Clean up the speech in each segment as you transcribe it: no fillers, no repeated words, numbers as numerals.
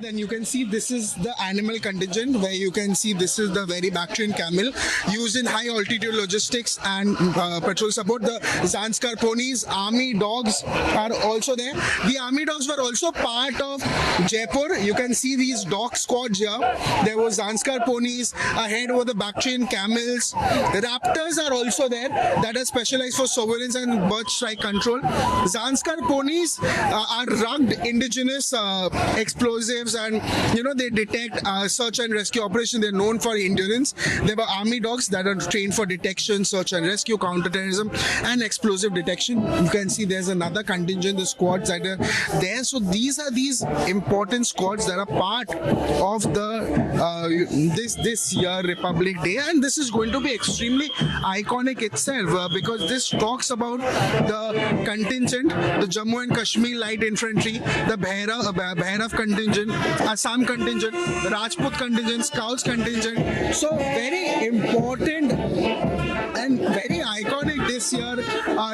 Then you can see this is the animal contingent, where you can see this is the very Bactrian camel used in high altitude logistics and patrol support. The Zanskar ponies, army dogs are also there. The army dogs were also part of Jaipur. You can see these dog squads here. There was Zanskar ponies, ahead were the Bactrian camels. The raptors are also there that are specialized for surveillance and bird strike control. Zanskar ponies are rugged indigenous explosives, and they detect search and rescue operation. They're known for endurance. There were army dogs that are trained for detection, search and rescue, counterterrorism, and explosive detection. You can see there's another contingent, the squads that are there. So these are these important squads that are part of the this year Republic Day, and this is going to be extremely iconic itself because this talks about the contingent, the Jammu and Kashmir Light Infantry, the Bhairav contingent, Assam contingent, the Rajput contingent, Scouts contingent. So very important and very iconic this year.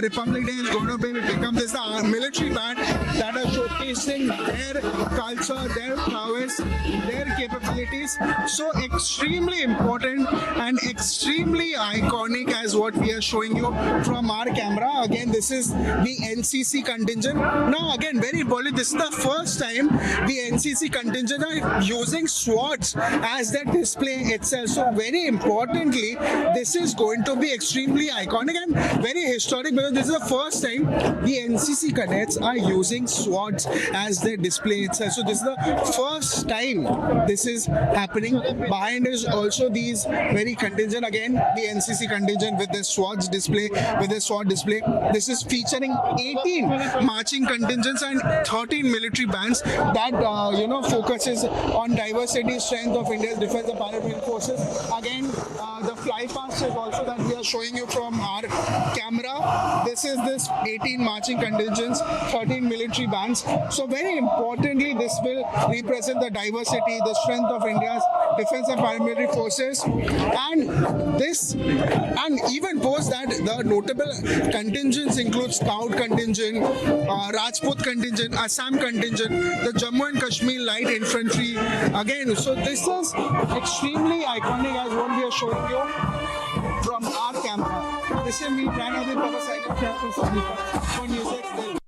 Republic Day is going to become this military band that are showcasing their culture, their prowess, their capabilities. So extremely important and extremely iconic as what we are showing you from our camera. Again, this is the NCC contingent. Now again, very important, this is the first time the NCC contingent are using swords as their display itself. So very importantly, this is going to be extremely iconic and very historic because this is the first time the NCC cadets are using swords as their display itself. So this is the first time this is happening. Behind is also these very contingent, again the NCC contingent with the swords display, with the sword display. This is featuring 18 marching contingents and 13 military bands that focuses on diversity, strength of India's defense and paramilitary forces. Again, the fly past is also that we are showing you from our camera. This is this 18 marching contingents, 13 military bands. So very importantly, this will represent the diversity, the strength of India's defense and paramilitary forces. And this, and even post that, the notable contingents include Scout contingent, Rajput contingent, Assam contingent, the Jammu and Kashmir Light Infantry. Again, so this is extremely iconic as what we are showing you from our camera. This is me, Pranadip Baba, signing for News X.